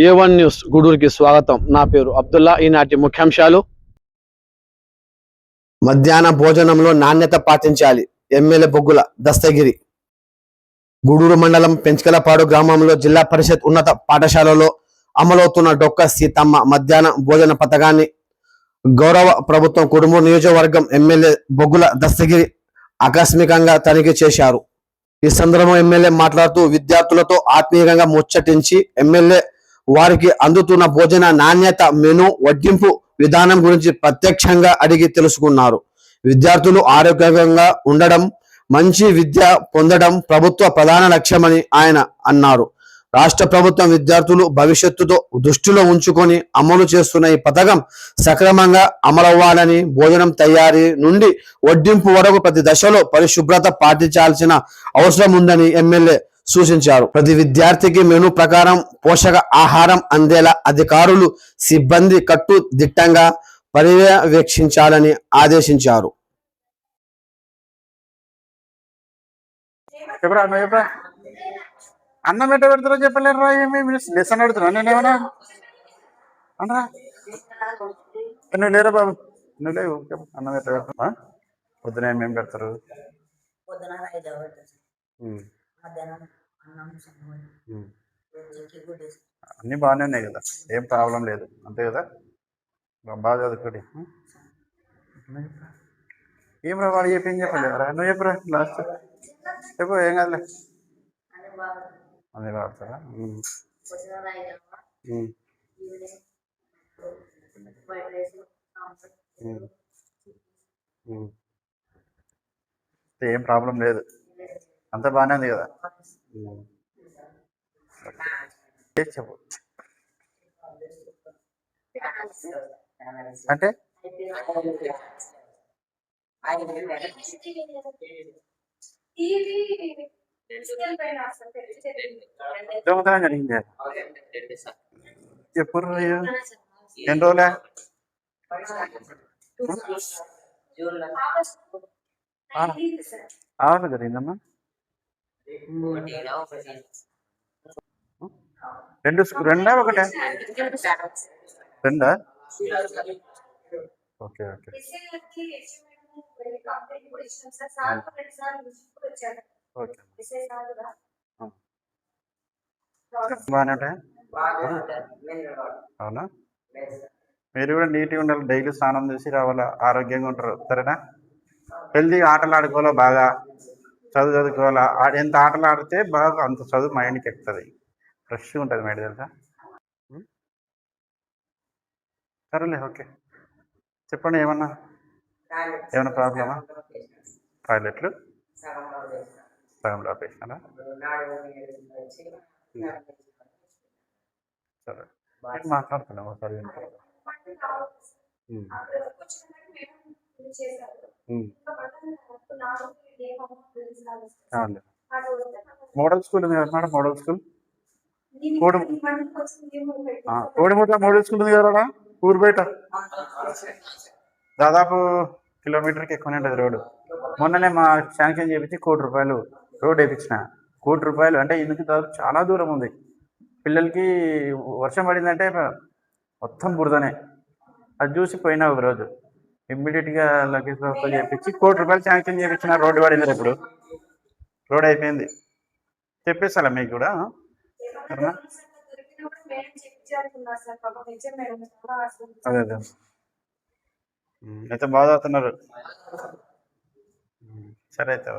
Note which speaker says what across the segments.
Speaker 1: A1 news గూడూరుకి స్వాగతం. నా పేరు అబ్దుల్లా. ఈనాటి ముఖ్యాంశాలు.
Speaker 2: మధ్యాహ్న భోజనంలో నాణ్యత పాటించాలి. ఎమ్మెల్యే బొగ్గుల దస్తగిరి. గూడూరు మండలం పెంచకలపాడు గ్రామంలో జిల్లా పరిషత్ ఉన్నత పాఠశాలలో అమలవుతున్న డొక్క సీతమ్మ మధ్యాహ్న భోజన పథకాన్ని గౌరవ ప్రభుత్వం కుడుమూరు నియోజకవర్గం ఎమ్మెల్యే బొగ్గుల దస్తగిరి ఆకస్మికంగా తనిఖీ చేశారు. ఈ సందర్భంగా ఎమ్మెల్యే మాట్లాడుతూ విద్యార్థులతో ఆత్మీయంగా ముచ్చటించి ఎమ్మెల్యే వారికి అందుతున్న భోజన నాణ్యత, మెను, వడ్డింపు విధానం గురించి ప్రత్యక్షంగా అడిగి తెలుసుకున్నారు. విద్యార్థులు ఆరోగ్యంగా ఉండడం, మంచి విద్య పొందడం ప్రభుత్వ ప్రధాన లక్ష్యమని ఆయన అన్నారు. రాష్ట్ర ప్రభుత్వం విద్యార్థులు భవిష్యత్తుతో దృష్టిలో ఉంచుకొని అమలు చేస్తున్న ఈ పథకం సక్రమంగా అమలవ్వాలని, భోజనం తయారీ నుండి వడ్డింపు వరకు ప్రతి దశలో పరిశుభ్రత పాటించాల్సిన అవసరం ఉందని ఎమ్మెల్యే సూచించారు. ప్రతి విద్యార్థికి మెను ప్రకారం పోషక ఆహారం అందేలా అధికారులు, సిబ్బంది కట్టుదిట్టంగా పర్యవేక్షించాలని ఆదేశించారు.
Speaker 3: అన్నం ఎట్ట పెడతారో చెప్పలేరు రా. ఏమి లెసన్ అడుగుతున్నా నేనేమన్నా అనరా? నువ్వు లేరా బాబు, నువ్వు లేవు. అన్నం ఎట్ట పెడతా? పొద్దున ఏమేమి పెడతారు? అన్నీ బాగానే ఉన్నాయి కదా, ఏం ప్రాబ్లం లేదు, అంతే కదా? బాగా చదువుకోండి. ఏం రా వాడు చెప్పి ఏం చెప్పలేరా? నువ్వు చెప్పురా, లాస్ట్ చెప్పు. ఏం కాదులే, అన్నీ వాడతారా? ఏం ప్రాబ్లం లేదు, అంత బాగానే ఉంది కదా? చెప్పు. అంటే దొంగతనం జరిగింది ఎప్పుడు? ఎన్ని రోజులే? ఆవాస జరిగిందమ్మా. రెండా ఒకటే? రెండా? Okay okay. బాగానే ఉంటాయా? అవునా? మీరు కూడా నీట్గా ఉండాలి, డైలీ స్నానం చేసి రావాలా, ఆరోగ్యంగా ఉంటారు, సరేనా? హెల్తీ ఆటలు ఆడుకోవాలా, బాగా చదువుకోవాలా. ఎంత ఆటలు ఆడితే బాగా అంత చదువు మైండ్కి ఎక్కుతుంది, ఫ్రెష్గా ఉంటుంది మైండ్, తెలుసా? సరేలే, ఓకే. చెప్పండి, ఏమన్నా ప్రాబ్లమా? టాయిలెట్లు సగంలో ఆపేసినారా? సరే, మాట్లాడుతున్నాం ఒకసారి. మోడల్ స్కూల్ ఉంది కదా, మోడల్ స్కూల్ కోడిముట్ల మోడల్ స్కూల్ ఉంది కదా ఊరు బయట. దాదాపు కిలోమీటర్కి ఎక్కువనే ఉంటుంది రోడ్డు. మొన్ననే మా శాంక్షన్ చేయించి ₹1,00,00,000 రోడ్ వేయించిన. ₹1,00,00,000 అంటే ఇందుకు చాలా దూరం ఉంది. పిల్లలకి వర్షం పడిందంటే మొత్తం బురదనే. అది చూసి పోయినా ఒక రోజు ఇమ్మీడియట్గా లగేజ్ బాబుతో చేయించి ₹1,00,00,000 శాంక్షన్ చేయించిన. రోడ్డు పడింది, ఇప్పుడు రోడ్ అయిపోయింది. చెప్పేస్తారా మీకు కూడా? అదే అదే, అయితే బాగా అవుతున్నారు. సరే అయితే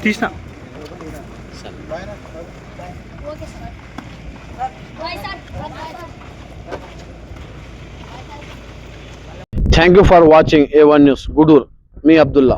Speaker 1: తీసిన. Thank you for watching A1 news Gudur. మీ అబ్దుల్లా.